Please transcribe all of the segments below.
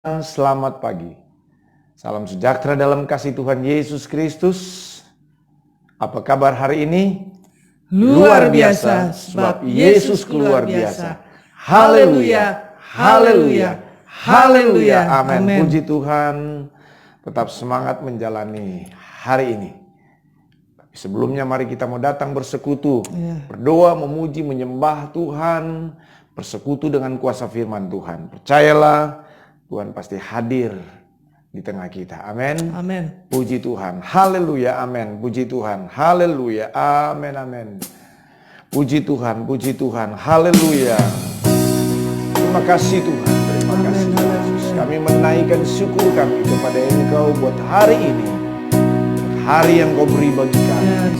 Selamat pagi. Salam sejahtera dalam kasih Tuhan Yesus Kristus. Apa kabar hari ini? Luar biasa, sebab Yesus luar biasa. Haleluya, haleluya, haleluya. Amin. Amin. Puji Tuhan. Tetap semangat menjalani hari ini. Sebelumnya mari kita mau datang bersekutu, berdoa, memuji, menyembah Tuhan, bersekutu dengan kuasa firman Tuhan. Percayalah, Tuhan pasti hadir di tengah kita. Amin. Amin. Puji Tuhan. Haleluya. Amin. Puji Tuhan. Haleluya. Amin. Amin. Puji Tuhan. Puji Tuhan. Haleluya. Terima kasih Tuhan. Terima kasih Yesus. Kami menaikkan syukur kami kepada Engkau buat hari ini. Hari yang Kau beri bagi kami.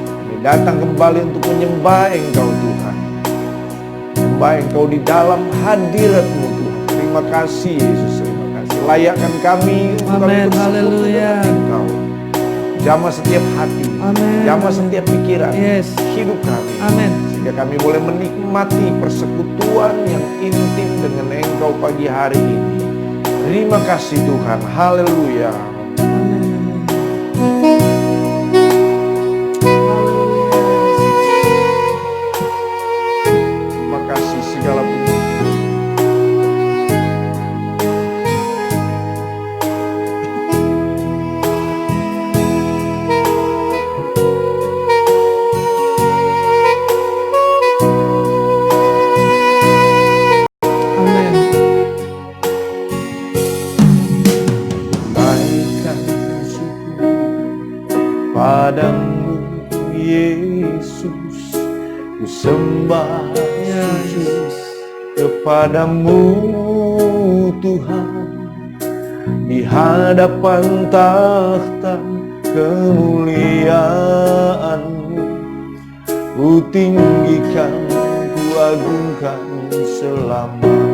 Kami datang kembali untuk menyembah Engkau Tuhan. Menyembah Engkau di dalam hadirat-Mu Tuhan. Terima kasih Yesus, terima kasih. Layakkan kami untuk kami bersekutu dengan Engkau. Jamah setiap hati, jamah setiap pikiran, hidup kami. Amin. Sehingga kami boleh menikmati persekutuan yang intim dengan Engkau pagi hari ini. Terima kasih Tuhan, haleluya. Terima kasih segala puji. Padamu Yesus, ku sembah sujud kepadamu Tuhan, di hadapan takhta kemuliaan-Mu, ku tinggikan, ku agungkan selamanya.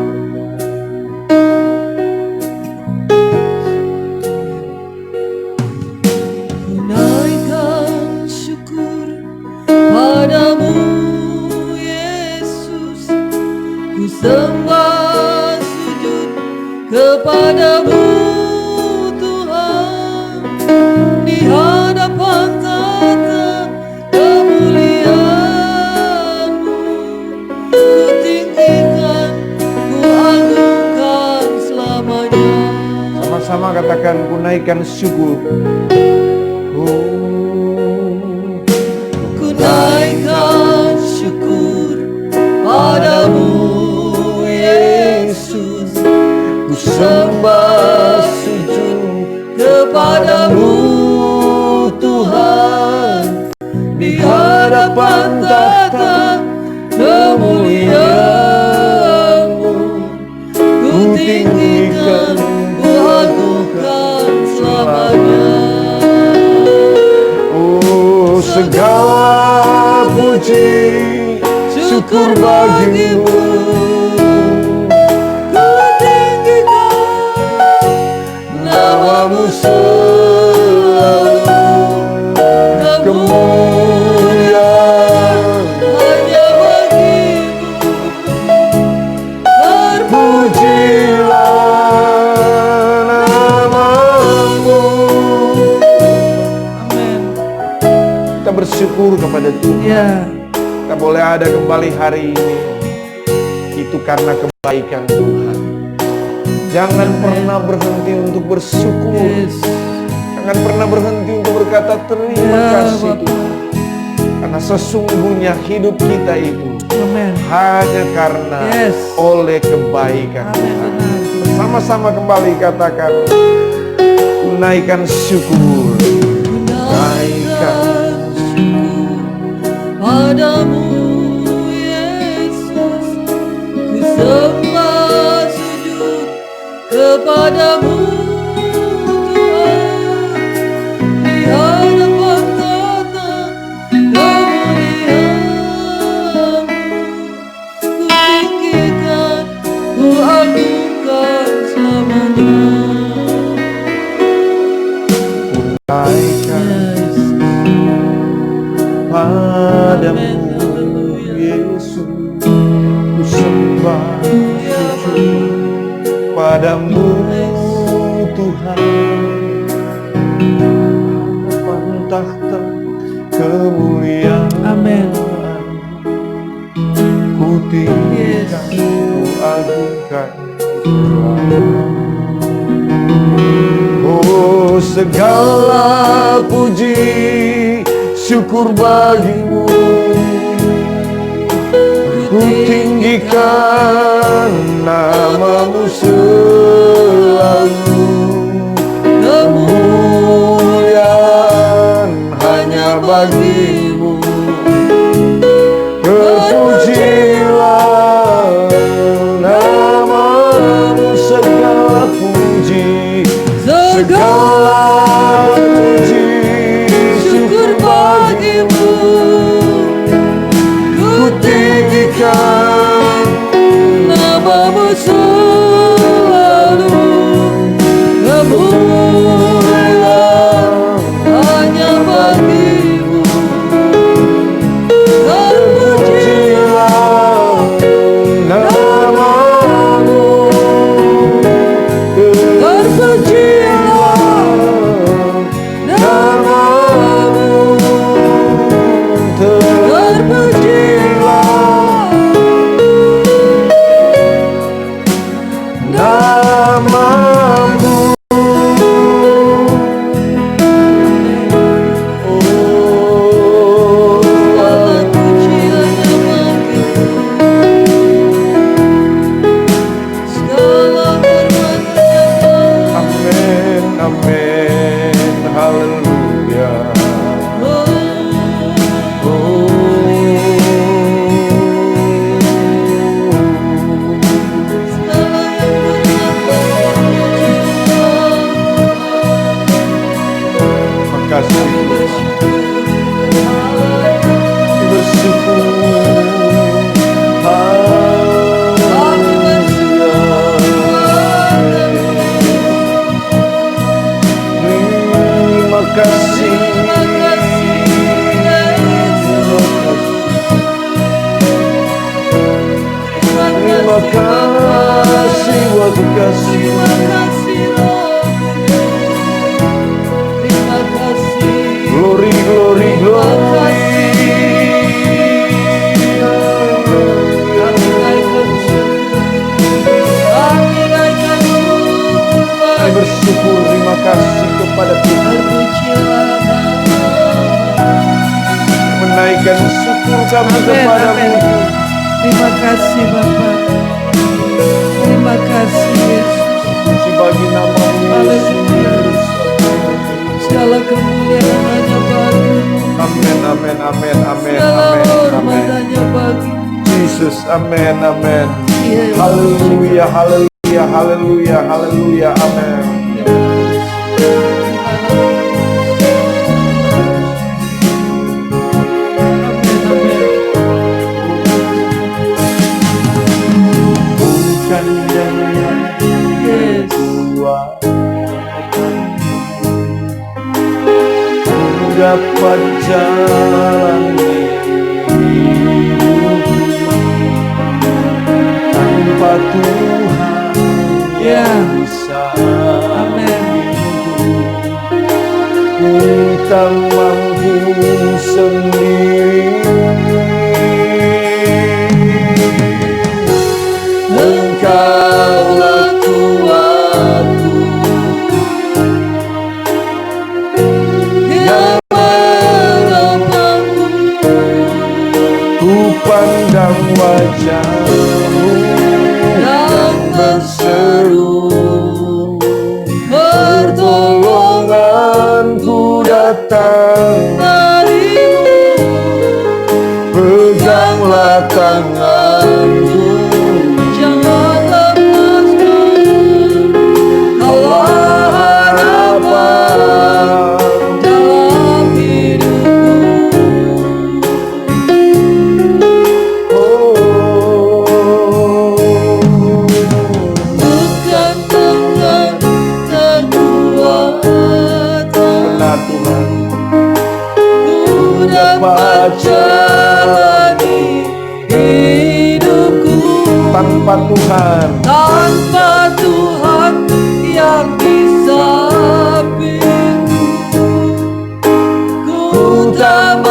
Sembah sujud kepadamu Tuhan, di hadapan tahta kemuliaan-Mu, ku tinggikan, ku agungkan selamanya. Sama-sama katakan, ku naikkan syukur. Ku naikkan syukur padamu Yesus, ku sembah sujud kepadamu Tuhan, di hadapan tahta kemuliaan-Mu, ku tinggikan, ku agungkan selamanya. Oh, segala puji syukur bagimu, ku tinggikan namamu selalu, kemuliaan hanya bagimu, terpujilah namamu. Amin. Kita bersyukur kepada Tuhan. Kita boleh ada kembali hari ini, itu karena kebaikan Tuhan. Jangan pernah berhenti untuk bersyukur. Jangan pernah berhenti untuk berkata terima kasih Tuhan. Karena sesungguhnya hidup kita itu hanya karena oleh kebaikan Tuhan. Bersama-sama kembali katakan, naikkan syukur. Naikkan padamu Yesus, ku sembah sujud kepadamu Tuhan, di hadapan tahta kemuliaan-Mu, ku tinggikan, ku agungkan selamanya. Padamu Yesus, ku sembah sujud padamu kemuliaan. Amin. Ku tinggikan, ku agungkan. Oh, segala puji syukur bagimu. Ku tinggikan namamu selalu. Kemuliaan hanya bagimu. Terpujilah namamu, segala puji, segala puji syukur bagimu. Ku tinggikan namamu selalu. Kemuliaan hanya bagimu. terpujilah namamu. Terpujilah namamu. terpujilah Namamu. segala pujian bagimu. Segala hormat Amin, amin, haleluya. Makasih, bersyukur. Terima kasih. Terima kasih buat kasih. Glory, glory, glory. Saya bersyukur, terima kasih kepada Tuhan. Menaikkan syukur kami kepadamu. Terima kasih Bapak. Terima kasih Yesus. Puji bagi namamu, Yesus. Segala kemuliaan hanya bagimu. Amin, amin, amin, amin, Segala amin, hormat amin. hanya bagimu. Jesus, amin, amin. Iya, Haleluya, haleluya, haleluya, haleluya, amin. Bukan dengan kuat dapat jalani hidupku tanpa Tuhan yang bisa. Ku tak mampu sendiri. Engkaulah kuatku yang menopangku. Ku pandang wajahmu dan berseru, pertolonganku datang darimu. Peganglah tanganku, Jangan lepaskan kaulah harapan dalam hidupku. Bukan dengan kekuatan Benar Tuhan, ku dapat jalani hidupku tanpa Tuhan tanpa Tuhan yang di sampingku. Ku tak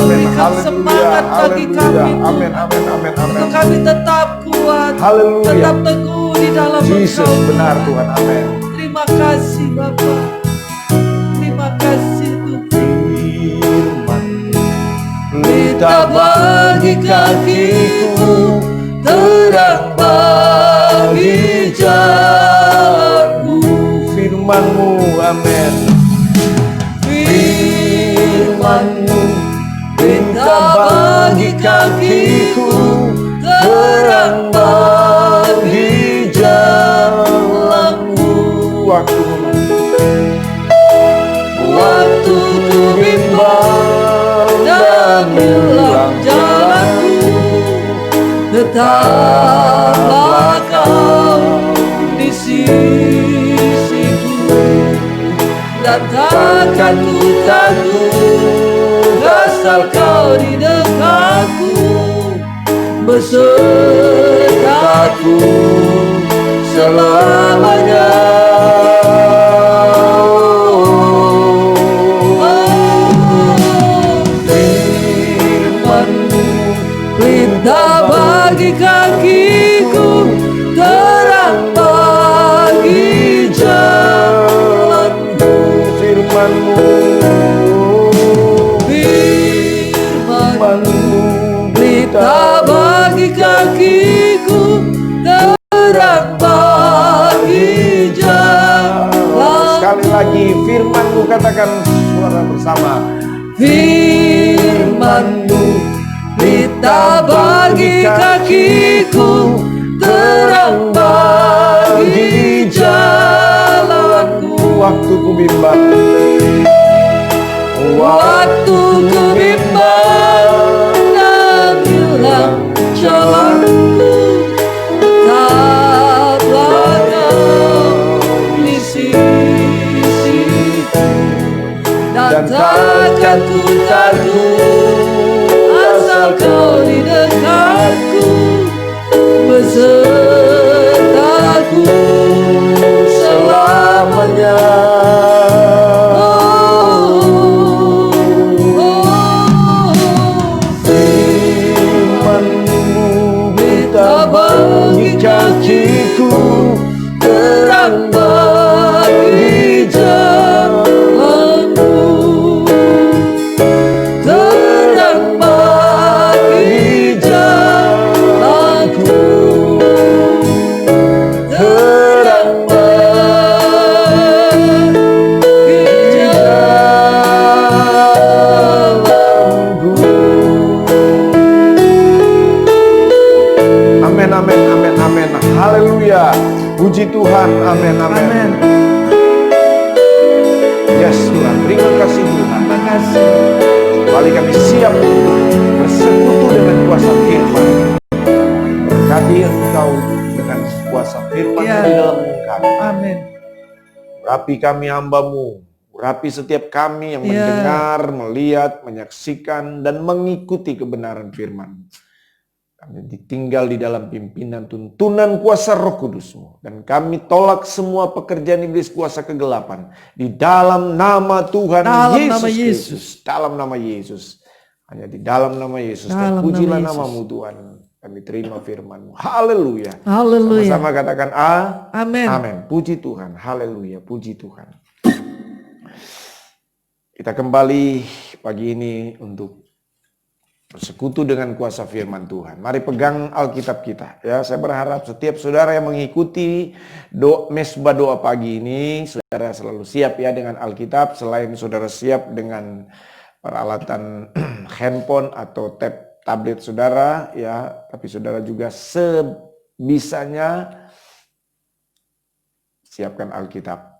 amin. Berikan Haleluya, semangat bagi kami, haleluya. Tuhan. Amin, amin, amin, amin. Untuk kami tetap kuat, Haleluya. tetap teguh di dalam Yesus Engkau, benar Tuhan, amin. Terima kasih Bapa. Terima kasih Tuhan. Firman Pelita bagi kakiku, terang bagi jalanku. firman-Mu, amin. Firman-Mu, pelita bagi kakiku, terang bagi jalanku. Waktu ku bimbang dan hilang jalanku, tetaplah Kau di sisiku, dan takkan ku takut asal Kau di dekatku, besertaku selamanya. Pelita bagi kakiku, terang bagi jalanku. Firman-Mu, Firman-Mu, pelita bagi kakiku, terang bagi jalanku. sekali lagi firman-Mu, katakan suara bersama. Firman-Mu, pelita bagi kakiku, terang bagi jalanku. Waktu ku bimbang, Waktu ku bimbang dan hilang jalanku, tetaplah Kau di sisiku, dan takkan ku takut asal Kau di dekatku, besertaku selamanya. firman-Mu, pelita bagi kakiku, Terang bagi jalanku, terang bagi jalanku, terang bagi jalanku. Amin, amin, amin, amin. Haleluya. Puji Tuhan. Amin, amin. Yes Tuhan. Terima kasih Tuhan. Terima kasih. Kembali kami siap bersekutu dengan kuasa firman. Berkati Engkau dengan kuasa firman Ya. di dalam kami. Amin. Urapi kami hamba-Mu. Urapi setiap kami yang Ya. mendengar, melihat, menyaksikan, dan mengikuti kebenaran firman. Kami ditinggal di dalam pimpinan tuntunan kuasa Roh Kudus-Mu. Dan kami tolak semua pekerjaan iblis kuasa kegelapan. Di dalam nama Tuhan Dalam Yesus nama Kristus. Dalam nama Yesus. Hanya di dalam nama Yesus. Dalam Terpujilah nama Yesus. nama-Mu Tuhan. Kami terima firman-Mu. Haleluya. Haleluya. Sama-sama katakan Amin. amin. Puji Tuhan. Haleluya. Puji Tuhan. Kita kembali pagi ini untuk bersekutu dengan kuasa firman Tuhan. Mari pegang Alkitab kita. Ya, saya berharap setiap saudara yang mengikuti mesbah doa pagi ini, saudara selalu siap ya dengan Alkitab. Selain saudara siap dengan peralatan handphone atau tablet saudara, ya, tapi saudara juga sebisanya siapkan Alkitab.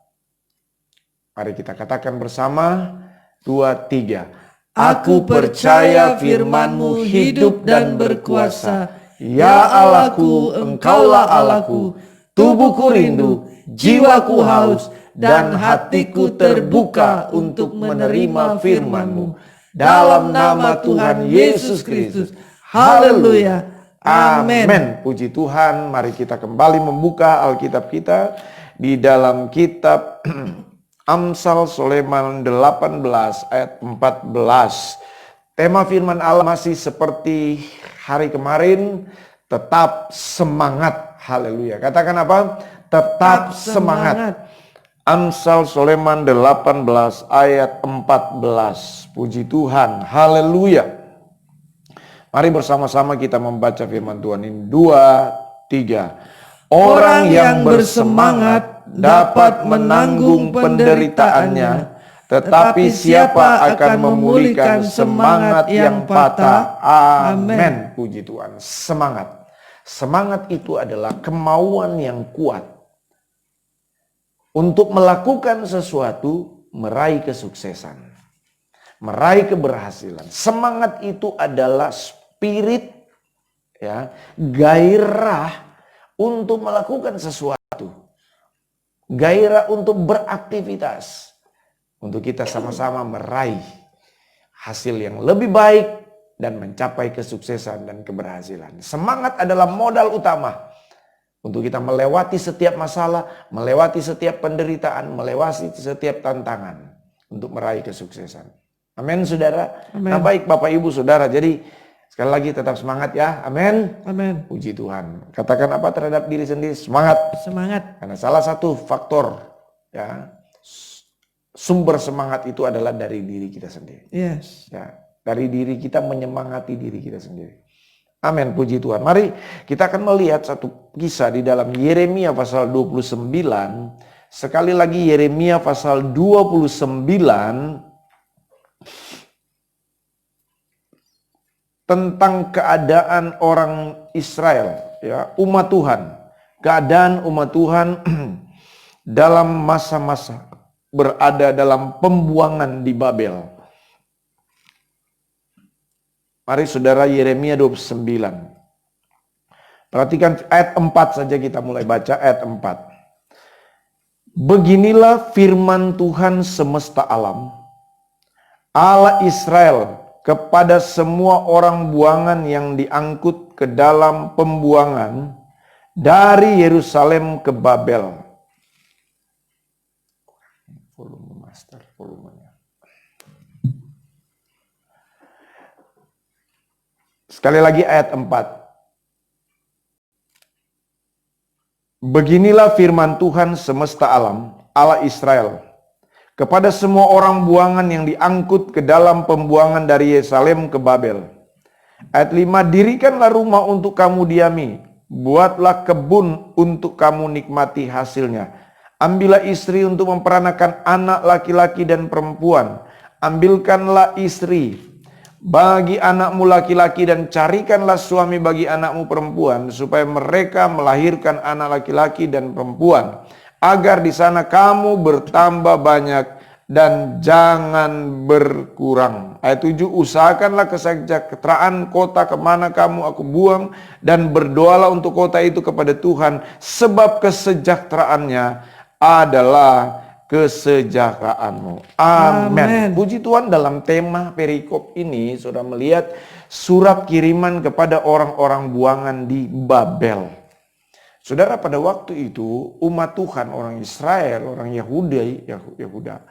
Mari kita katakan bersama, 2, 3. Aku percaya firman-Mu hidup dan berkuasa. Ya Allahku, Engkaulah Allahku. Tubuhku rindu, jiwaku haus, dan hatiku terbuka untuk menerima firman-Mu. Dalam nama Tuhan Yesus Kristus. Haleluya. Amin. Amin. Puji Tuhan. Mari kita kembali membuka Alkitab kita di dalam kitab Amsal Soleman 18 ayat 14. Tema firman Allah masih seperti hari kemarin, tetap semangat. Haleluya. Katakan apa? Tetap semangat. Amsal Soleman 18 ayat 14. Puji Tuhan. Haleluya. Mari bersama-sama kita membaca firman Tuhan ini. 2, 3. Orang yang bersemangat dapat menanggung penderitaannya, tetapi siapa akan memulihkan semangat yang patah? Amin. Puji Tuhan. Semangat. Semangat itu adalah kemauan yang kuat untuk melakukan sesuatu, meraih kesuksesan, meraih keberhasilan. Semangat itu adalah spirit, ya, gairah untuk melakukan sesuatu, gairah untuk beraktivitas. Untuk kita sama-sama meraih hasil yang lebih baik dan mencapai kesuksesan dan keberhasilan. Semangat adalah modal utama untuk kita melewati setiap masalah, melewati setiap penderitaan, melewati setiap tantangan untuk meraih kesuksesan. Amin, saudara. Amen. Nah, baik Bapak Ibu Saudara. Jadi sekali lagi tetap semangat ya. Amin. Amin. Puji Tuhan. Katakan apa terhadap diri sendiri? Semangat. Semangat. Karena salah satu faktor, ya, sumber semangat itu adalah dari diri kita sendiri. Yes. Ya, dari diri kita menyemangati diri kita sendiri. Amin, puji Tuhan. Mari kita akan melihat satu kisah di dalam Yeremia pasal 29. Sekali lagi Yeremia pasal 29 tentang keadaan orang Israel, ya, umat Tuhan. Keadaan umat Tuhan dalam masa-masa berada dalam pembuangan di Babel. Mari saudara, Yeremia 29. Perhatikan ayat 4 saja, kita mulai baca ayat 4. Beginilah firman Tuhan semesta alam, Allah Israel, kepada semua orang buangan yang diangkut ke dalam pembuangan dari Yerusalem ke Babel. Volume master, volumenya. Sekali lagi ayat 4. Beginilah firman Tuhan semesta alam, Allah Israel, kepada semua orang buangan yang diangkut ke dalam pembuangan dari Yerusalem ke Babel. Ayat 5, dirikanlah rumah untuk kamu diami, buatlah kebun untuk kamu nikmati hasilnya. Ambillah istri untuk memperanakan anak laki-laki dan perempuan. Ambilkanlah istri bagi anakmu laki-laki dan carikanlah suami bagi anakmu perempuan, supaya mereka melahirkan anak laki-laki dan perempuan, agar di sana kamu bertambah banyak dan jangan berkurang. Ayat 7, usahakanlah kesejahteraan kota kemana kamu aku buang, dan berdoalah untuk kota itu kepada Tuhan, sebab kesejahteraannya adalah kesejahteraanmu. Amin. Puji Tuhan, dalam tema perikop ini sudah melihat surat kiriman kepada orang-orang buangan di Babel. Saudara, pada waktu itu umat Tuhan, orang Israel, orang Yahuda,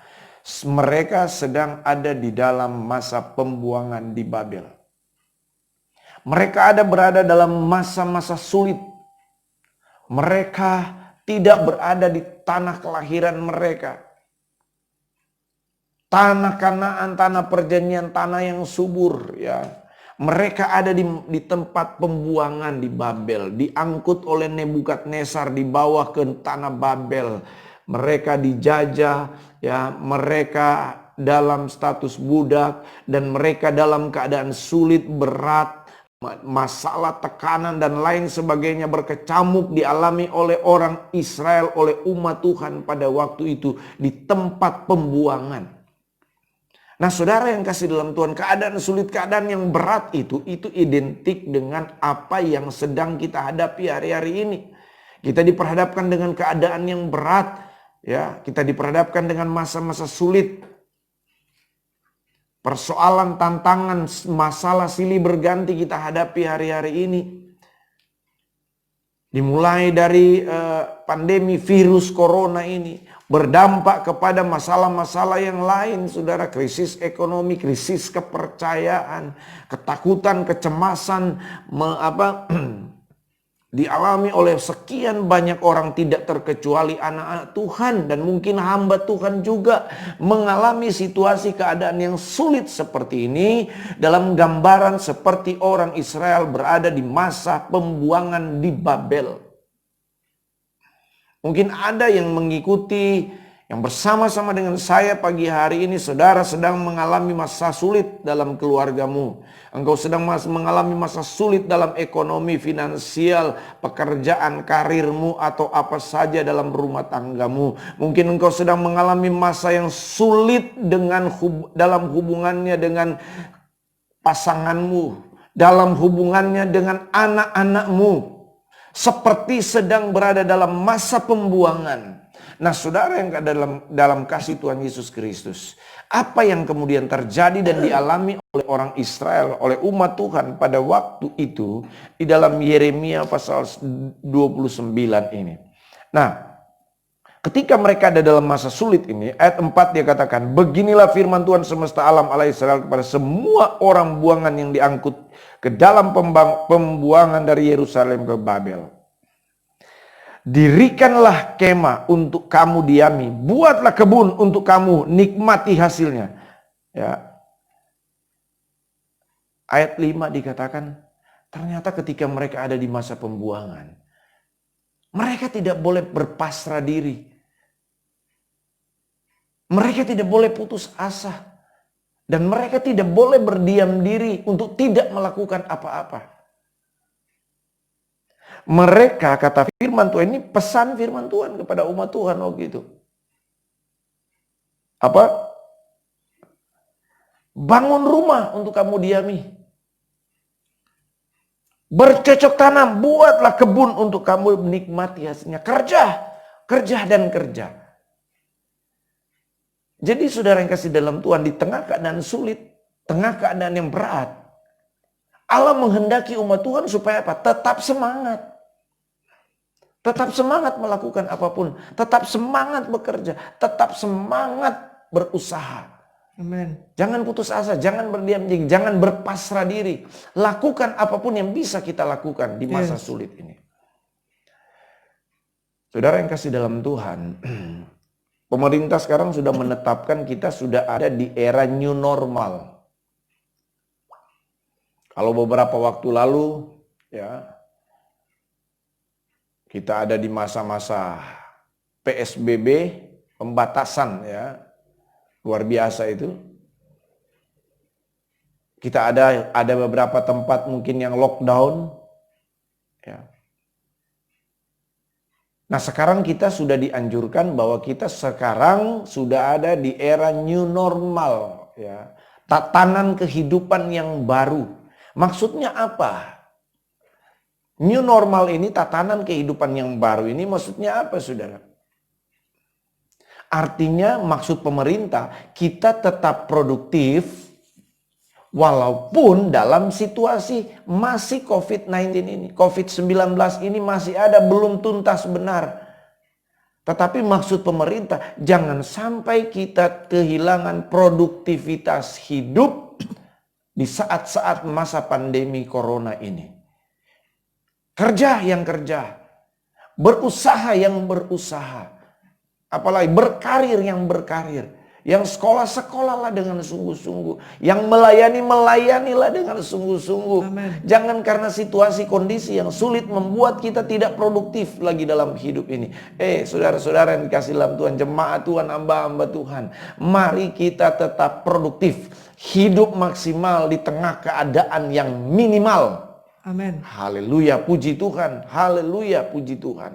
mereka sedang ada di dalam masa pembuangan di Babel. Mereka berada dalam masa-masa sulit. Mereka tidak berada di tanah kelahiran mereka. Tanah Kanaan, tanah perjanjian, tanah yang subur, ya. Mereka ada di tempat pembuangan di Babel, diangkut oleh Nebukadnezar, dibawa ke tanah Babel. Mereka dijajah, ya, mereka dalam status budak, dan mereka dalam keadaan sulit, berat, masalah, tekanan dan lain sebagainya berkecamuk dialami oleh orang Israel, oleh umat Tuhan pada waktu itu di tempat pembuangan. Nah, saudara yang kasih dalam Tuhan, keadaan sulit, keadaan yang berat itu identik dengan apa yang sedang kita hadapi hari-hari ini. Kita diperhadapkan dengan keadaan yang berat, ya, kita diperhadapkan dengan masa-masa sulit. Persoalan, tantangan, masalah silih berganti kita hadapi hari-hari ini. Dimulai dari pandemi virus corona ini, berdampak kepada masalah-masalah yang lain, saudara. Krisis ekonomi, krisis kepercayaan, ketakutan, kecemasan, dialami oleh sekian banyak orang, tidak terkecuali anak-anak Tuhan. Dan mungkin hamba Tuhan juga mengalami situasi keadaan yang sulit seperti ini, dalam gambaran seperti orang Israel berada di masa pembuangan di Babel. Mungkin ada yang mengikuti, yang bersama-sama dengan saya pagi hari ini, saudara sedang mengalami masa sulit dalam keluargamu. Engkau sedang mengalami masa sulit dalam ekonomi, finansial, pekerjaan, karirmu, atau apa saja dalam rumah tanggamu. Mungkin engkau sedang mengalami masa yang sulit dalam hubungannya dengan pasanganmu, dalam hubungannya dengan anak-anakmu, seperti sedang berada dalam masa pembuangan. Nah, saudara yang dalam kasih Tuhan Yesus Kristus, apa yang kemudian terjadi dan dialami oleh orang Israel, oleh umat Tuhan pada waktu itu di dalam Yeremia pasal 29 ini. Nah, ketika mereka ada dalam masa sulit ini, ayat 4 dia katakan, beginilah firman Tuhan semesta alam Allah Israel kepada semua orang buangan yang diangkut ke dalam pembuangan dari Yerusalem ke Babel. Dirikanlah kemah untuk kamu diami, buatlah kebun untuk kamu nikmati hasilnya. Ya. Ayat 5 dikatakan, ternyata ketika mereka ada di masa pembuangan, mereka tidak boleh berpasrah diri. Mereka tidak boleh putus asa. Dan mereka tidak boleh berdiam diri untuk tidak melakukan apa-apa. Mereka, kata firman Tuhan, ini pesan firman Tuhan kepada umat Tuhan waktu itu. Apa? Bangun rumah untuk kamu diami. Bercocok tanam, buatlah kebun untuk kamu menikmati hasilnya. Kerja, kerja dan kerja. Jadi saudara yang kasih dalam Tuhan, di tengah keadaan sulit, tengah keadaan yang berat, Allah menghendaki umat Tuhan supaya apa? Tetap semangat. Tetap semangat melakukan apapun. Tetap semangat bekerja. Tetap semangat berusaha. Amin. Jangan putus asa, jangan berdiam diri, jangan berpasrah diri. Lakukan apapun yang bisa kita lakukan di masa sulit ini. Saudara yang kasih dalam Tuhan, pemerintah sekarang sudah menetapkan kita sudah ada di era new normal. Kalau beberapa waktu lalu, ya, kita ada di masa-masa PSBB, pembatasan, ya, luar biasa itu. Kita ada beberapa tempat mungkin yang lockdown, ya. Nah, sekarang kita sudah dianjurkan bahwa kita sekarang sudah ada di era new normal, ya, tatanan kehidupan yang baru. Maksudnya apa? New normal ini, tatanan kehidupan yang baru ini maksudnya apa, saudara? Artinya maksud pemerintah, kita tetap produktif walaupun dalam situasi masih COVID-19 ini. COVID-19 ini masih ada, belum tuntas benar. Tetapi maksud pemerintah, jangan sampai kita kehilangan produktivitas hidup di saat-saat masa pandemi corona ini. Kerja yang kerja, berusaha yang berusaha, apalagi berkarir yang berkarir, yang sekolahlah dengan sungguh-sungguh, yang melayanilah dengan sungguh-sungguh. Jangan karena situasi kondisi yang sulit membuat kita tidak produktif lagi dalam hidup ini. Saudara-saudara yang dikasih dalam Tuhan, jemaat Tuhan, hamba-hamba Tuhan, mari kita tetap produktif, hidup maksimal di tengah keadaan yang minimal. Amin. Haleluya, puji Tuhan. Haleluya, puji Tuhan.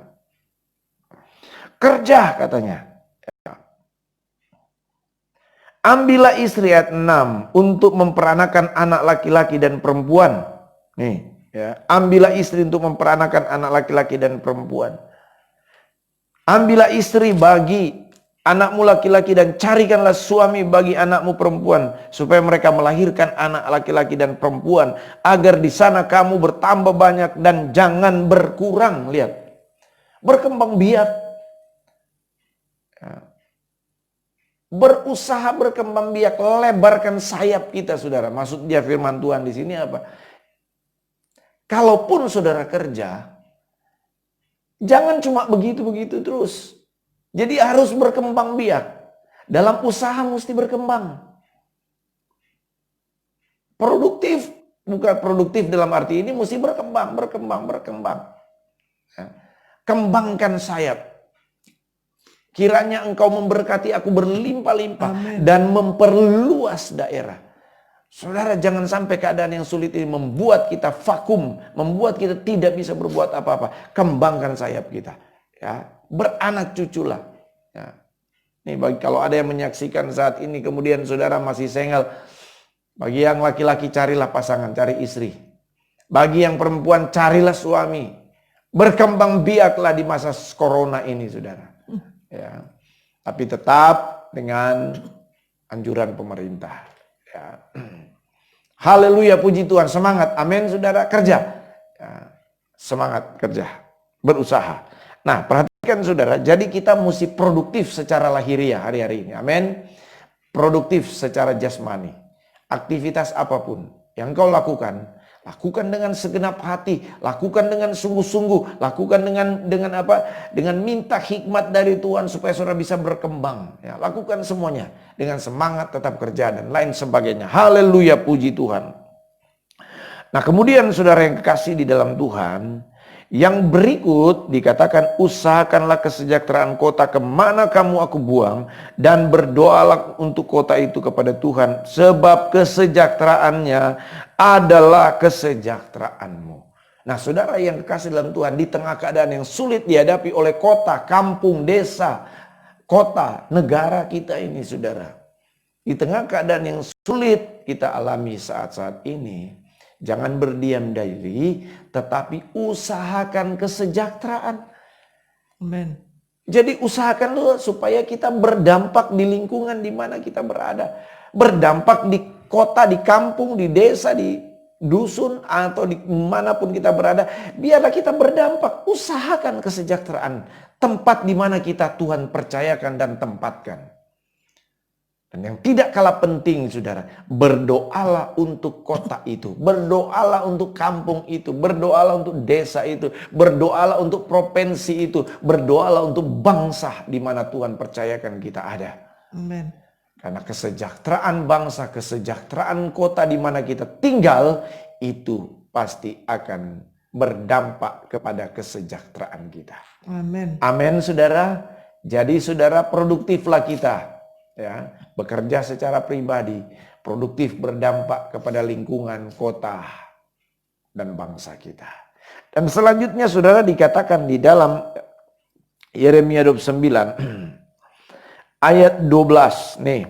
Kerja katanya. Ambillah istri ayat 6 untuk memperanakan anak laki-laki dan perempuan. Nih, ya. Ambillah istri untuk memperanakan anak laki-laki dan perempuan. Ambillah istri bagi anakmu laki-laki dan carikanlah suami bagi anakmu perempuan, supaya mereka melahirkan anak laki-laki dan perempuan, agar di sana kamu bertambah banyak dan jangan berkurang. Lihat, berkembang biak. Ya. Berusaha berkembang biak, lebarkan sayap kita, saudara. Maksud dia firman Tuhan di sini apa? Kalaupun saudara kerja, jangan cuma begitu-begitu terus. Jadi harus berkembang biak. Dalam usaha mesti berkembang. Produktif, bukan produktif dalam arti ini, mesti berkembang. Ya. Kembangkan sayap. Kiranya engkau memberkati aku berlimpah-limpah dan memperluas daerah. Saudara, jangan sampai keadaan yang sulit ini membuat kita vakum, membuat kita tidak bisa berbuat apa-apa. Kembangkan sayap kita. Ya, beranak cuculah. Ya. Nih, kalau ada yang menyaksikan saat ini kemudian saudara masih single, bagi yang laki-laki carilah pasangan, cari istri. Bagi yang perempuan carilah suami. Berkembang biaklah di masa corona ini, saudara. Ya, tapi tetap dengan anjuran pemerintah. Ya. Haleluya, puji Tuhan, semangat, amin, saudara, kerja. Ya, semangat kerja, berusaha. Nah, perhatikan saudara, jadi kita mesti produktif secara lahiriah hari-hari ini, amin. Produktif secara jasmani. Aktivitas apapun yang kau lakukan, lakukan dengan segenap hati, lakukan dengan sungguh-sungguh, lakukan dengan apa? Dengan minta hikmat dari Tuhan supaya saudara bisa berkembang. Ya, lakukan semuanya dengan semangat, tetap kerja dan lain sebagainya. Haleluya, puji Tuhan. Nah, kemudian saudara yang kekasih di dalam Tuhan, yang berikut dikatakan, usahakanlah kesejahteraan kota kemana kamu aku buang, dan berdoalah untuk kota itu kepada Tuhan, sebab kesejahteraannya adalah kesejahteraanmu. Nah, saudara yang kekasih dalam Tuhan, di tengah keadaan yang sulit dihadapi oleh kota, kampung, desa, kota, negara kita ini, saudara, di tengah keadaan yang sulit kita alami saat-saat ini, jangan berdiam diri, tetapi usahakan kesejahteraan. Amin. Jadi usahakan dulu supaya kita berdampak di lingkungan di mana kita berada. Berdampak di kota, di kampung, di desa, di dusun, atau di manapun kita berada. Biarlah kita berdampak. Usahakan kesejahteraan. Tempat di mana kita Tuhan percayakan dan tempatkan. Dan yang tidak kalah penting, saudara, berdoalah untuk kota itu, berdoalah untuk kampung itu, berdoalah untuk desa itu, berdoalah untuk provinsi itu, berdoalah untuk bangsa di mana Tuhan percayakan kita ada. Amin. Karena kesejahteraan bangsa, kesejahteraan kota di mana kita tinggal, itu pasti akan berdampak kepada kesejahteraan kita. Amin. Amin, saudara. Jadi saudara, produktiflah kita. Ya, bekerja secara pribadi, produktif, berdampak kepada lingkungan, kota, dan bangsa kita. Dan selanjutnya saudara dikatakan di dalam Yeremia 29 ayat 12 nih.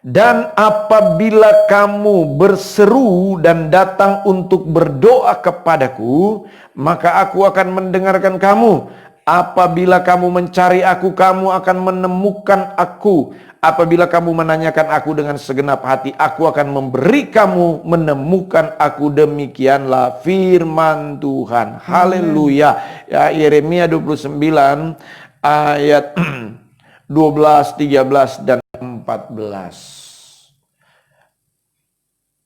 Dan apabila kamu berseru dan datang untuk berdoa kepadaku, maka aku akan mendengarkan kamu. Apabila kamu mencari aku, kamu akan menemukan aku. Apabila kamu menanyakan aku dengan segenap hati, aku akan memberi kamu menemukan aku. Demikianlah firman Tuhan. Haleluya. Ya, Yeremia 29 ayat 12, 13 dan 14.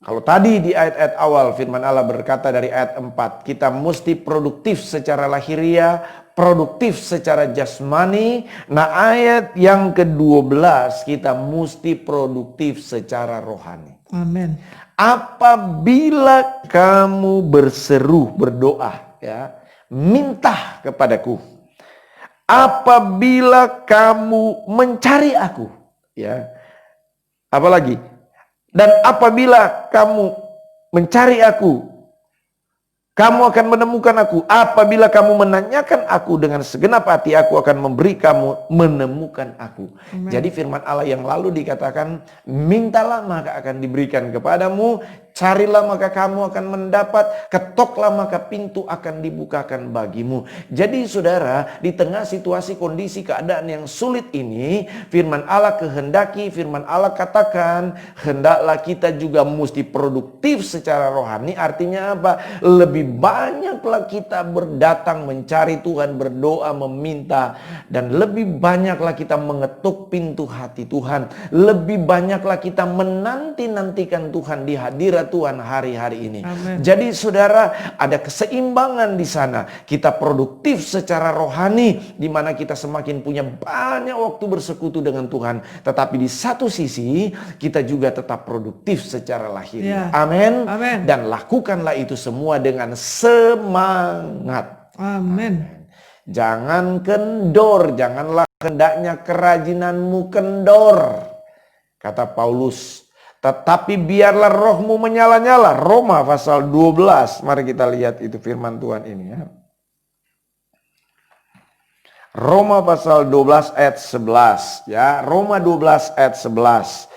Kalau tadi di ayat-ayat awal firman Allah berkata dari ayat 4, kita mesti produktif secara lahiriah, produktif secara jasmani. Nah, ayat yang ke-12 kita mesti produktif secara rohani. Amin. Apabila kamu berseru, berdoa, ya, minta kepadaku. Apabila kamu mencari aku, ya. Apalagi? Dan apabila kamu mencari aku, kamu akan menemukan aku. Apabila kamu menanyakan aku dengan segenap hati, aku akan memberi kamu menemukan aku. Amen. Jadi firman Allah yang lalu dikatakan, mintalah maka akan diberikan kepadamu, carilah maka kamu akan mendapat, ketoklah maka pintu akan dibukakan bagimu. Jadi saudara, di tengah situasi kondisi keadaan yang sulit ini, firman Allah kehendaki, firman Allah katakan, hendaklah kita juga mesti produktif secara rohani. Artinya apa? Lebih banyaklah kita berdatang mencari Tuhan, berdoa, meminta, dan lebih banyaklah kita mengetuk pintu hati Tuhan. Lebih banyaklah kita menanti-nantikan Tuhan di hadirat Tuhan hari-hari ini. Amen. Jadi saudara, ada keseimbangan di sana. Kita produktif secara rohani, di mana kita semakin punya banyak waktu bersekutu dengan Tuhan. Tetapi di satu sisi, kita juga tetap produktif secara lahir. Ya. Amin. Amin. Dan lakukanlah itu semua dengan semangat. Amin. Jangan kendor, janganlah hendaknya kerajinanmu kendor. Kata Paulus, tetapi biarlah rohmu menyala-nyala. Roma pasal 12. Mari kita lihat itu firman Tuhan ini ya. Roma pasal 12 ayat 11 ya. Roma 12 ayat 11.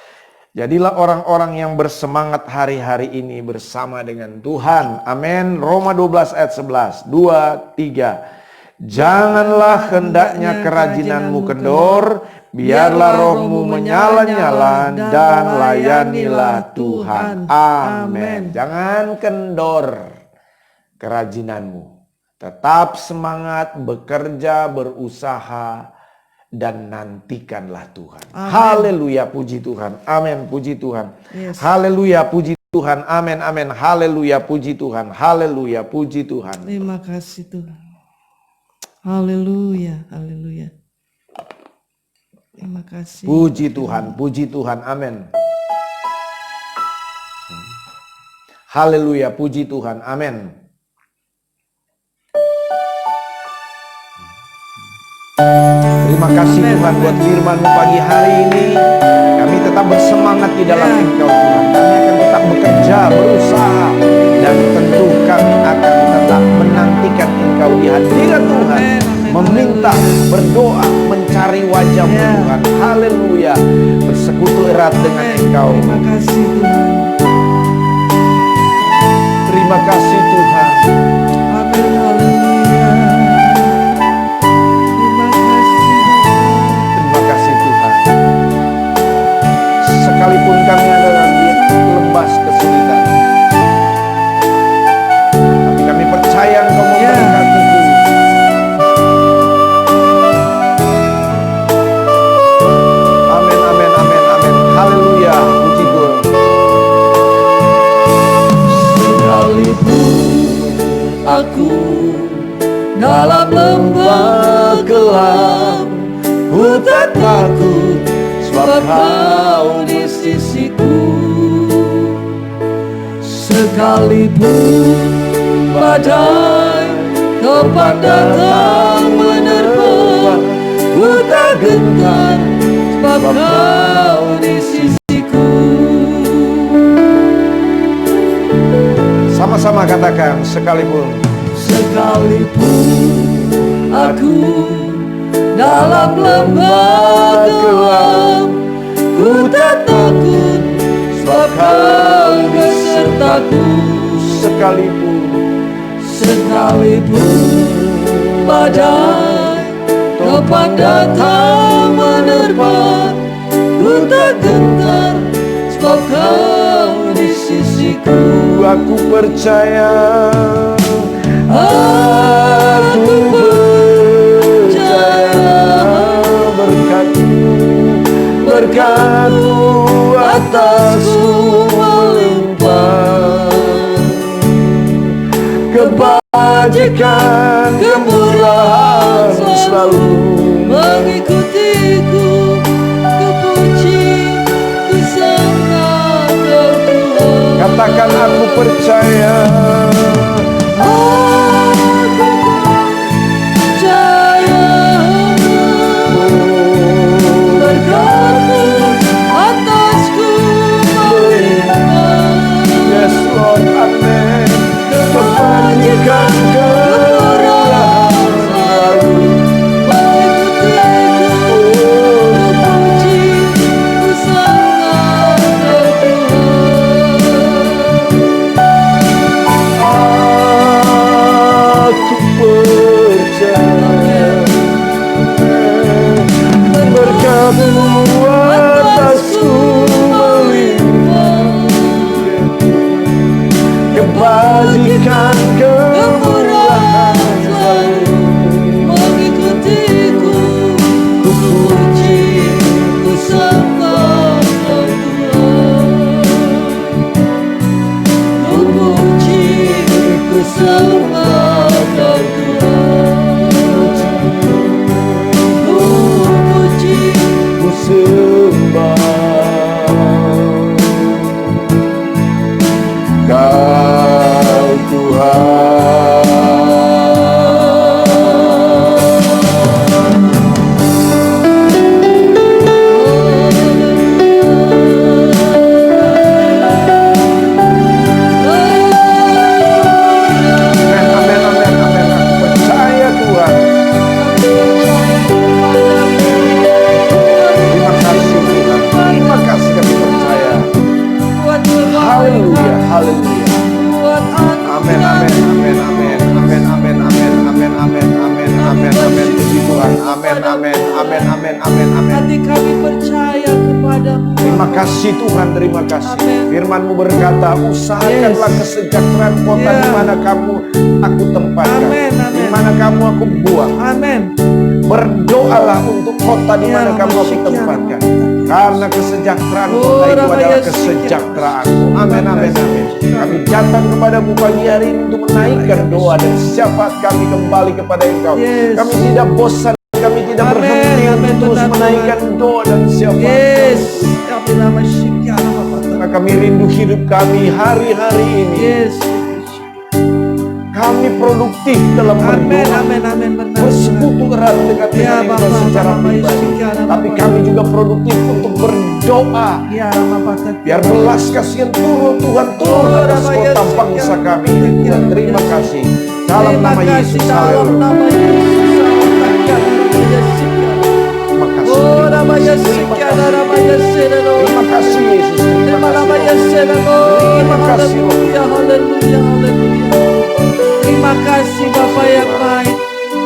Jadilah orang-orang yang bersemangat hari-hari ini bersama dengan Tuhan. Amin. Roma 12 ayat 11. 2, 3. Janganlah hendaknya kerajinanmu kendor, biarlah rohmu menyala-nyala dan layanilah Tuhan. Amin. Jangan kendor kerajinanmu. Tetap semangat, bekerja, berusaha, dan nantikanlah Tuhan. Haleluya, puji Tuhan. Amin, puji Tuhan. Yes. Haleluya, puji Tuhan. Amin, amin. Haleluya, puji Tuhan. Haleluya, puji Tuhan. Terima kasih Tuhan. Haleluya, haleluya. Terima kasih. Puji Tuhan, puji Tuhan. Amin. Haleluya, puji Tuhan. Amin. Terima kasih Tuhan buat firman-Mu pagi hari ini. Kami tetap bersemangat di dalam Engkau Tuhan. Kami akan tetap bekerja, berusaha. Dan tentu kami akan tetap menantikan Engkau di hadirat Tuhan. Meminta, berdoa, mencari wajah-Mu Tuhan. Haleluya. Bersekutu erat dengan Engkau. Terima kasih Tuhan. Terima kasih Tuhan. Amin, haleluya. Terima kasih Bapak. Terima kasih Tuhan. Sekalipun kami ada di lembah kesulitan, tapi kami percaya Engkau memberkati Tuhan. Amin, amin, amin, amin. Haleluya, puji Tuhan. Sekalipun aku dalam lembah gelap, ku tak takut, sebab Kau di sisiku. Sekalipun badai topan datang menerpa, ku tak gentar, sebab Kau di sisiku. Sama-sama katakan, sekalipun aku dalam lembah gelap, ku tak takut, sebab Kau besertaku. Sekalipun badai topan datang menerpa, ku tak gentar, sebab Kau di sisiku. aku percaya. Aku percaya berkat-Mu atasku melimpah, kebajikan kemurahan selalu mengikutiku. Ku puji, ku sembah Kau Tuhan. Katakan aku percaya. atasku melimpah. Kebajikan kemurahan selalu mengikutiku. Ku puji, ku sembah Kau Tuhan. Ku puji, ku sembah Kau Tuhan. Ku puji, ku sembah Kau Tuhan. Amin, amin, amin, amin. Aku percaya Tuhan. Terima kasih Tuhan. Terima kasih kami percaya. Haleluya, haleluya. Amin, amin, amin, amin, amin, amin, amin, amin, amin, amin, amin, amin. Puji Tuhan. Amin, amin, amin, amin, amin, amin. Hati kami percaya kepadamu. Terima kasih Tuhan, terima kasih. Amin. Firman-Mu berkata, usahakanlah Yes. kesejahteraan kota Yeah. di mana kamu aku tempatkan, Amin, amin. di mana kamu aku buang. Amin. Berdoalah untuk kota di mana Ya, kamu aku Masya tempatkan. Karena kesejahteraan Oh, kota itu Rama adalah Yesus. kesejahteraanmu. Amin, amin, amin. Kami datang kepadamu pagi hari ini untuk menaikkan doa dan syafaat kami kembali kepada Engkau. Yes. Kami tidak bosan, kami tidak Amin, berhenti amin, untuk terus benar, menaikkan Tuhan. doa dan syafaat. Yes. Kami nama syikya nama Karena kami rindu hidup kami hari-hari ini. Yes. Kami produktif dalam Amin, berdoa. amin, amin, benar. Bersekutu erat dengan Ya, Engkau Bapa, secara Nama pribadi. Yesus, ya, Nama Tapi Bapa. kami juga produktif untuk berdoa. Ya, Rama Pakat. Biar belas kasihan turun Tuhan turun Oh, atas Nama kota Yesus, bangsa ya. kami. Tuhan terima kasih. Dalam Terima nama kasih, Yesus. dalam Haleluya. nama Yesus. Salam takkan, Nama Yesus, ya. Terima kasih. Oh, Nama Yesus, Terima ya, kasih. Nama Yesus, ya, Terima kasih Yesus. Terima Terima nama kasih. Yesus, ya, Terima kasih, Roh. Haleluya, haleluya, haleluya. Terima kasih Bapa yang baik.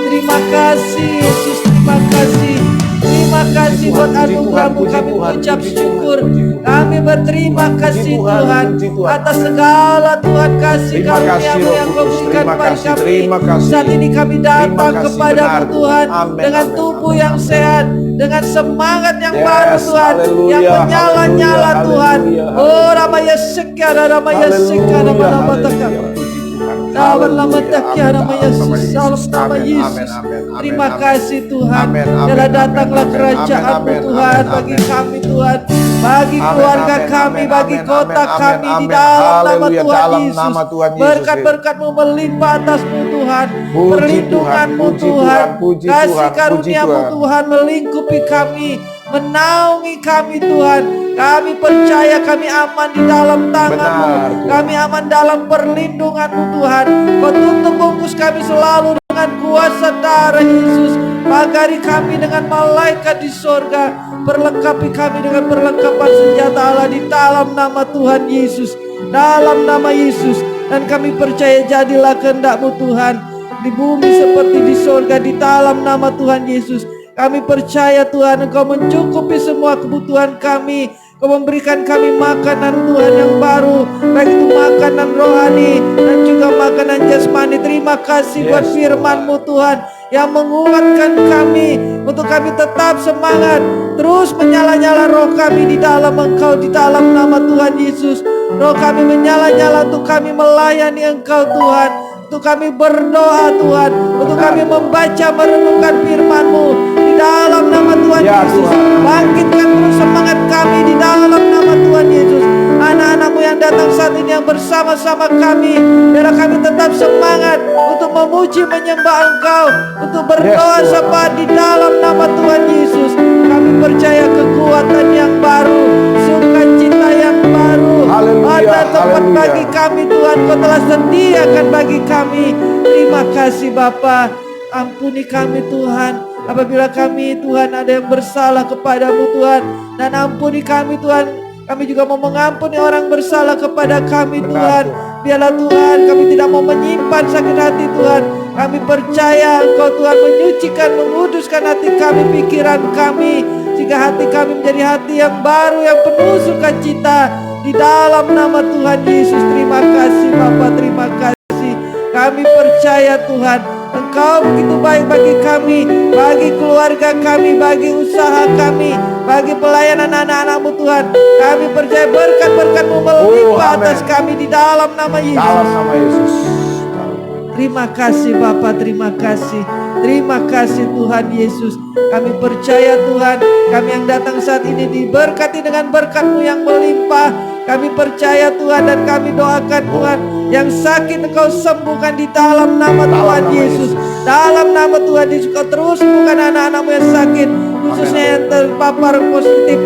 Terima kasih Yesus, terima kasih. Terima kasih Puji buat Tuhan, puji anugerah-Mu, Tuhan, kami puji Tuhan, mengucap puji Tuhan, syukur. puji Tuhan. Kami berterima kasih Tuhan, Tuhan puji Tuhan. atas segala Tuhan kasih Terima kasih, karunia-Mu Roh yang Kau Kudus. berikan Terima kepada kasih, kami. terima kasih. Saat ini kami datang Terima kasih, kepadamu benar, Tuhan Amin, dengan amin, tubuh amin, yang amin. sehat, dengan semangat yang Yes, baru Tuhan, haleluya, yang menyala-nyala haleluya, Tuhan. haleluya, Oh Rama Yesus, ya Rama Yesus, ya Rama Nama Takkan. Dalam nama Takya nama Yesus, dalam nama Yesus. Terima kasih Tuhan. Amin, amin, Telah amin, datanglah amin, kerajaan-Mu amin, Tuhan amin, bagi amin. kami Tuhan, bagi Amin, keluarga amin, kami, amin, bagi amin, kota amin, kami di amin. dalam nama Haleluya, Tuhan dalam Yesus. nama Tuhan Yesus. Berkat-berkat-Mu melimpah atasmu Tuhan, Puji perlindungan-Mu Tuhan, puji Tuhan, Tuhan, puji kasih Tuhan, puji karunia-Mu Tuhan. Tuhan melingkupi kami, menaungi kami Tuhan. Kami percaya kami aman di dalam tangan-Mu, Benar, Tuhan. kami aman dalam perlindungan-Mu Tuhan. Kau tutup bungkus kami selalu dengan kuasa darah Yesus. Pagari kami dengan malaikat di sorga, perlengkapi kami dengan perlengkapan senjata Allah di dalam nama Tuhan Yesus, dalam nama Yesus. Dan kami percaya jadilah kehendak-Mu Tuhan, di bumi seperti di sorga, di dalam nama Tuhan Yesus. Kami percaya Tuhan Engkau mencukupi semua kebutuhan kami. Kau memberikan kami makanan Tuhan yang baru, baik itu makanan rohani dan juga makanan jasmani. Terima kasih buat Yes, firman-Mu Tuhan yang menguatkan kami untuk kami tetap semangat, terus menyala-nyala roh kami di dalam Engkau, di dalam nama Tuhan Yesus. Roh kami menyala-nyala untuk kami melayani Engkau Tuhan, untuk kami berdoa Tuhan, untuk kami membaca merenungkan firman-Mu di dalam nama Tuhan Ya, Yesus. Tuhan. Bangkitkan terus semangat kami di dalam nama Tuhan Yesus. Anak-anak-Mu yang datang saat ini yang bersama-sama kami, biarlah kami tetap semangat untuk memuji menyembah Engkau, untuk berdoa Yes, Tuhan. sembah di dalam nama Tuhan Yesus. Kami percaya kekuatan yang baru, sukacita yang baru. Haleluya, Ada tempat haleluya. bagi kami Tuhan, Kau telah sediakan bagi kami. Terima kasih Bapa. Ampuni kami Tuhan apabila kami Tuhan ada yang bersalah kepadamu Tuhan, dan ampuni kami Tuhan. Kami juga mau mengampuni orang bersalah kepada kami Benar, Tuhan. Biarlah Tuhan kami tidak mau menyimpan sakit hati Tuhan. Kami percaya Engkau Tuhan menyucikan, menguduskan hati kami, pikiran kami, sehingga sehingga hati kami menjadi hati yang baru, yang penuh sukacita di dalam nama Tuhan Yesus. Terima kasih Bapa, terima kasih. Kami percaya Tuhan, Engkau begitu baik bagi kami, bagi keluarga kami, bagi usaha kami, bagi pelayanan anak-anak-Mu Tuhan. Kami percaya berkat-berkat-Mu melimpah atas kami di dalam nama Yesus. Dalam nama Yesus. Terima kasih Bapa, terima kasih. Terima kasih Tuhan Yesus. Kami percaya Tuhan, kami yang datang saat ini diberkati dengan berkat-Mu yang melimpah. Kami percaya Tuhan dan kami doakan Tuhan, yang sakit Engkau sembuhkan di dalam nama Tuhan Yesus. Dalam nama Tuhan Yesus, Kau terus sembuhkan anak-anak-Mu yang sakit, khususnya yang terpapar positif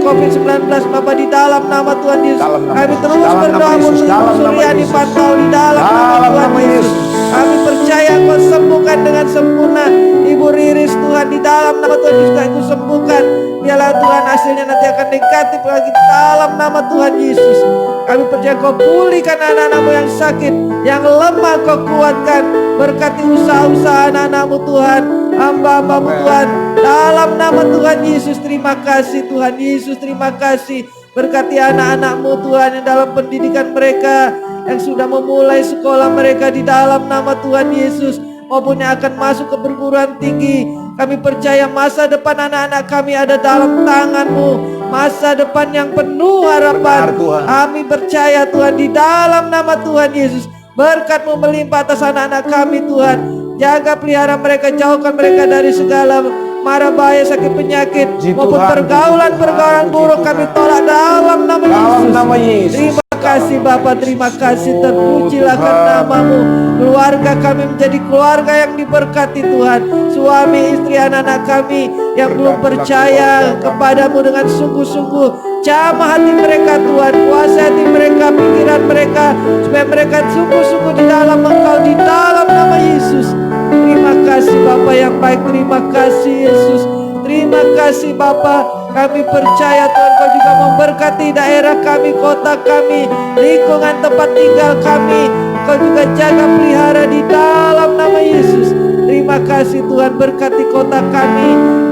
COVID-19 Bapak, di dalam nama Tuhan Yesus. Kami terus berdoa untuk Ibu Suryani Pantau di dalam nama Tuhan Yesus. Kami percaya Kau sembuhkan dengan sempurna Ibu Riris Tuhan, di dalam nama Tuhan Yesus. Kau sembuhkan, biarlah Tuhan hasilnya nanti akan negatif lagi dalam nama Tuhan Yesus. Kami percaya Kau pulihkan anak-anak-Mu yang sakit, yang lemah Kau kuatkan. Berkati usaha-usaha anak-anak-Mu Tuhan, hamba-hamba-Mu Tuhan, dalam nama Tuhan Yesus. Terima kasih Tuhan Yesus, terima kasih. Berkati anak-anak-Mu Tuhan yang dalam pendidikan mereka, yang sudah memulai sekolah mereka di dalam nama Tuhan Yesus, maupun yang akan masuk ke perguruan tinggi. Kami percaya masa depan anak-anak kami ada dalam tangan-Mu, masa depan yang penuh harapan. Kami percaya Tuhan, di dalam nama Tuhan Yesus, berkat-Mu melimpah atas anak-anak kami Tuhan. Jaga pelihara mereka, jauhkan mereka dari segala mara bahaya, sakit, penyakit, maupun pergaulan-pergaulan buruk. Kami tolak dalam nama Yesus. Terima kasih Bapa, terima kasih. Terpujilah nama-Mu. Keluarga kami menjadi keluarga yang diberkati Tuhan. Suami, istri, anak-anak kami yang belum percaya kepada-Mu dengan sungguh-sungguh, jamah hati mereka Tuhan, kuasai hati mereka, pikiran mereka, supaya mereka sungguh-sungguh di dalam Engkau, di dalam nama Yesus. Terima kasih Bapa yang baik, terima kasih Yesus. Terima kasih Bapa. Kami percaya Tuhan, Kau juga memberkati daerah kami, kota kami, lingkungan tempat tinggal kami. Kau juga jaga pelihara di dalam nama Yesus. Terima kasih Tuhan, berkati kota kami,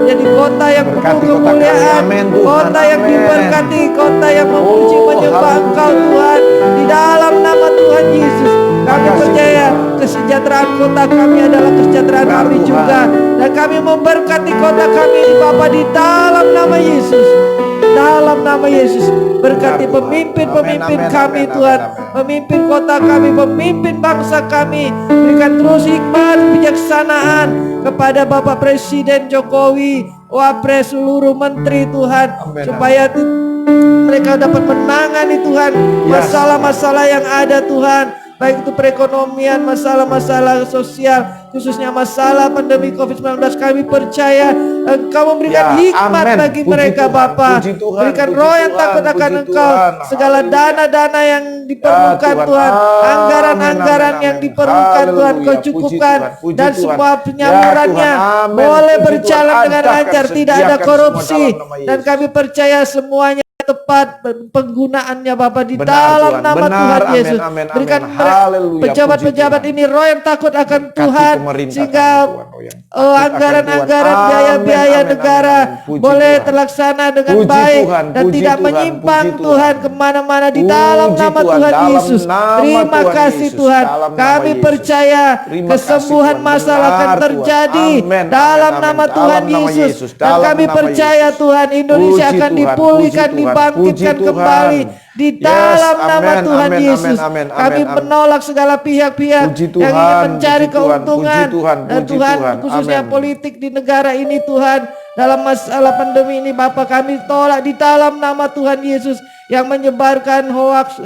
jadi kota yang penuh kemuliaan, kota yang diberkati, kota yang memuji menyembah Engkau Tuhan, di dalam nama Tuhan Yesus. Kami percaya kesejahteraan kota kami adalah kesejahteraan kami juga, dan kami memberkati kota kami di Bapa, di dalam nama Yesus. Dalam nama Yesus, berkati pemimpin-pemimpin kami Tuhan, pemimpin kota kami, pemimpin bangsa kami. Berikan terus hikmat, kebijaksanaan kepada Bapak Presiden Jokowi, Wapres, seluruh menteri Tuhan, supaya mereka dapat menangani Tuhan masalah-masalah yang ada Tuhan, baik itu perekonomian, masalah-masalah sosial, khususnya masalah pandemi COVID-19. Kami percaya Engkau memberikan hikmat bagi mereka Bapa. Berikan roh yang takut akan Engkau. Segala dana-dana yang diperlukan Tuhan, anggaran-anggaran yang diperlukan Tuhan, Kau cukupkan, dan semua penyalurannya boleh berjalan dengan lancar, tidak ada korupsi, dan kami percaya semuanya tepat penggunaannya Bapa, di dalam nama Tuhan Yesus. Berikan pejabat-pejabat ini roh yang takut akan Tuhan, sehingga anggaran-anggaran, biaya-biaya negara boleh terlaksana dengan baik dan tidak menyimpang Tuhan kemana-mana, di dalam nama Tuhan Yesus. Terima kasih Tuhan. Kami percaya kesembuhan masalah akan terjadi dalam nama Tuhan Yesus, dan kami percaya Tuhan Indonesia akan dipulihkan, dibangkitkan kembali di dalam nama Tuhan Yesus. Kami menolak segala pihak-pihak yang ingin mencari keuntungan, dan Tuhan khususnya politik di negara ini Tuhan, dalam masalah pandemi ini Bapa, kami tolak di dalam nama Tuhan Yesus yang menyebarkan hoaks,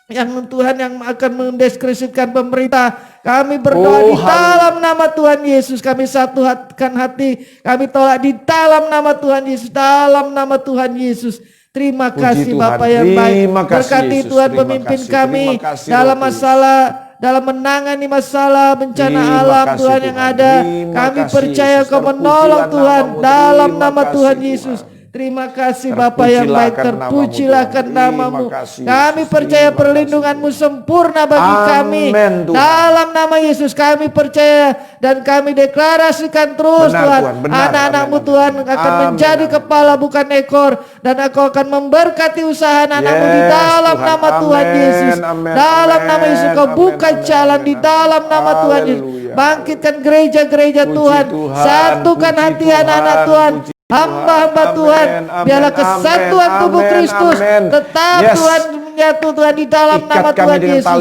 yang Tuhan yang akan mendeskripsikan pemerintah. Kami berdoa di dalam nama Tuhan Yesus. Kami satukan hati, kami tolak di dalam nama Tuhan Yesus, dalam nama Tuhan Yesus. Terima kasih Bapa yang baik. Berkati Tuhan pemimpin kami dalam masalah, dalam menangani masalah bencana alam Tuhan yang ada. Kami percaya Kau menolong Tuhan, dalam nama Tuhan Yesus. Terima kasih Bapa yang baik, terpujilah namamu. Kami percaya perlindunganmu sempurna bagi kami. Dalam nama Yesus kami percaya dan kami deklarasikan terus Tuhan. Anak-anakmu Tuhan akan menjadi kepala bukan ekor. Dan Engkau akan memberkati usaha anak-anakmu di dalam nama Tuhan Yesus. Dalam nama Yesus Kau buka jalan di dalam nama Tuhan Yesus. Bangkitkan gereja-gereja Tuhan. Satukan hati anak-anak Tuhan. Hamba-hamba Tuhan, biarlah kesatuan tubuh Kristus tetap Tuhan menyatu Tuhan di dalam nama Tuhan Yesus.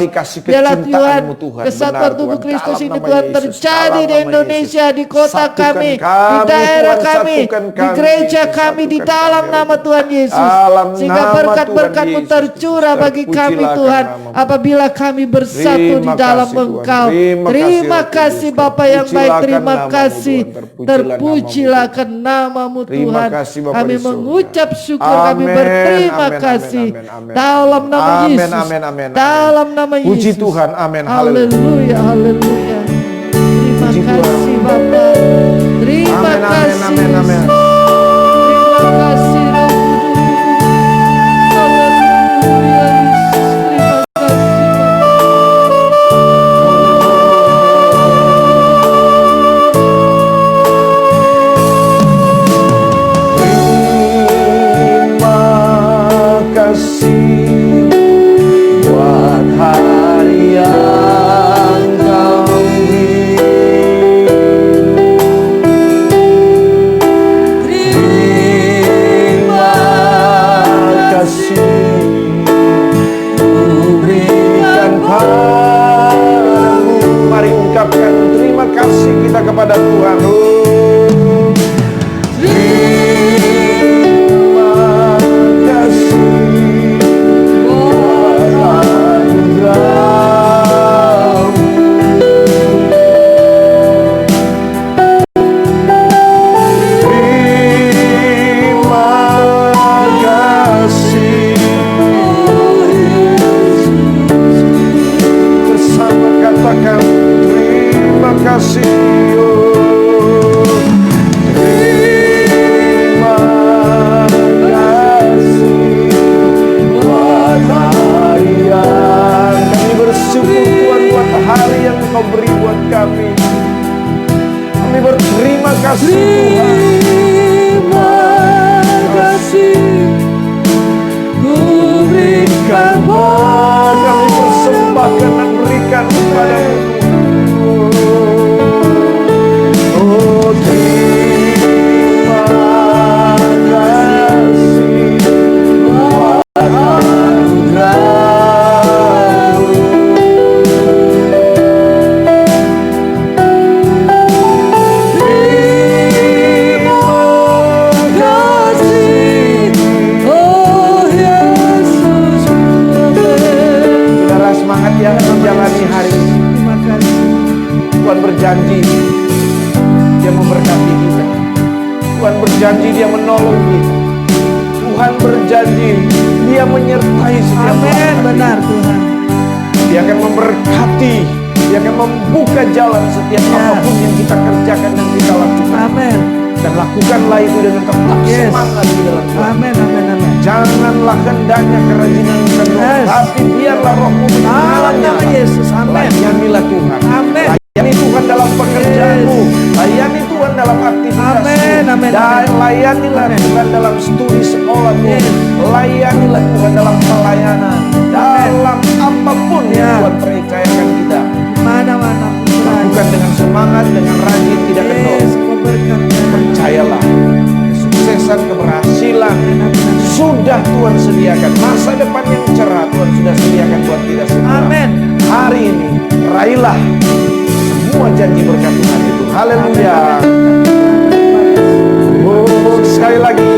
Biarlah Tuhan kesatuan tubuh Kristus ini Tuhan terjadi di Indonesia, di kota kami, di daerah kami, di gereja kami di dalam nama Tuhan Yesus. Sehingga berkat-berkat-Mu tercurah bagi kami Tuhan apabila kami bersatu di dalam Engkau. Terima kasih Bapa yang baik, terima kasih. Terpujilah nama-Mu Tuhan. Kami mengucap syukur, kami berterima kasih dalam nama Yesus. Dalam nama Yesus. Puji Tuhan, amin. Haleluya, haleluya. Terima kasih Bapa. Terima kasih. Terima kasih Roh Kudus. Haleluya Yesus. Terima kasih buat hari yang Kau beri. Terima kasih Ku berikan padamu. Mari ungkapkan terima kasih kita kepada Tuhan. Berjanji Dia menolong kita. Tuhan berjanji Dia menyertai setiap amin, benar Tuhan. Dia akan memberkati, Dia akan membuka jalan setiap apapun yang kita kerjakan dan kita lakukan. Amin. Dan lakukanlah itu dengan tetap semangat di dalam Tuhan. Amin, amin, amin. Janganlah hendaknya kerajinan kedua, tapi biarlah Rohmu menyalanya. Yesus, amin. Layanilah Tuhan. Amin. Layani Tuhan dalam pekerjaanmu. Layani Tuhan dalam aktivitasmu. Amin, amin, dan layanilah Tuhan dalam studi sekolahmu. Layanilah Tuhan dalam pelayanan. Dalam apapun yang Tuhan percayakan kita. Mana-mana lakukan dengan semangat, dengan rajin, tidak kendor. Percayalah, kesuksesan, keberhasilan sudah Tuhan sediakan. Masa depan yang cerah Tuhan sudah sediakan buat kita semua. Amin. Hari ini raihlah semua janji berkat Tuhan itu. Haleluya. Oh, sekali lagi.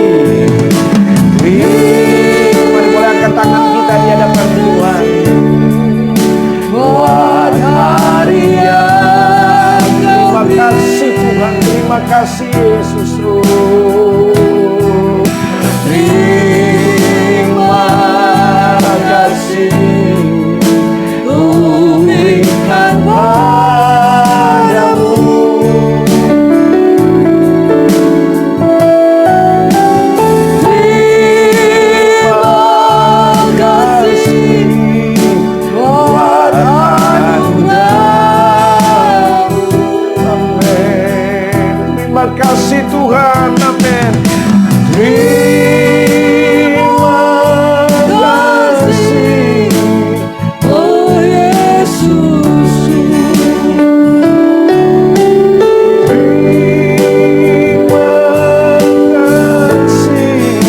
Mari boleh angkat tangan kita di hadapan Tuhan. Buat hari yang terima kasih Tuhan, terima kasih Yesus. Terima kasih Ku berikan padamu. Terima kasih Tuhan, amin. Terima kasih, Oh Yesus. terima kasih.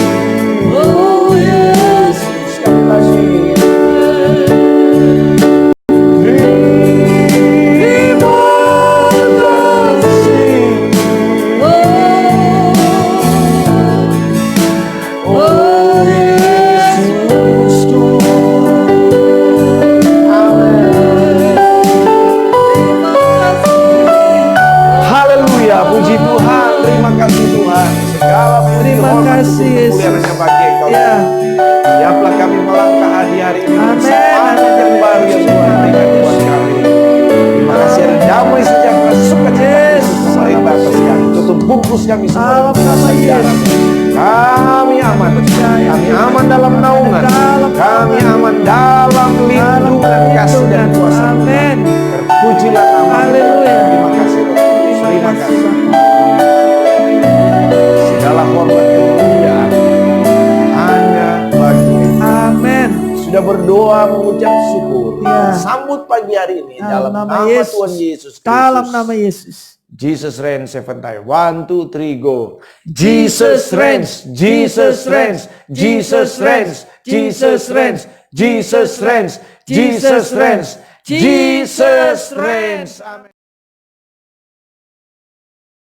Oh Yesus. Sekali lagi. Haleluya, puji Tuhan, terima kasih Tuhan. Segala puji, Terima hormat, kasih, Yesus. kemuliaan hanya bagi Engkau. Ya. Siaplah kami melangkah di hari ini. Amin, Semangat amin. yang baru yang Tuhan berikan buat kami. Terima kasih ada damai sejahtera, sukacita Yesus pemerintah atas kami. Tutup bungkus kami semua. Dalam nama Yesus. Kami aman. Kami aman dalam naungan. Kami aman dalam lindungan kasih dan kuasa Tuhan. Amin. Terpujilah nama. Haleluya. Terima kasih Roh. Terima kasih. Segala hormat kemuliaan hanya bagi Engkau. Amin. Sudah berdoa mengucap syukur. Ya. Sambut pagi hari ini dalam nama Yesus. Tuhan Yesus Kristus. Dalam nama Yesus. Jesus reigns, 7 times. 1, 2, 3, go. Jesus reigns, Jesus reigns, Jesus reigns, Jesus reigns, Jesus reigns, Jesus reigns, Jesus reigns. Amen.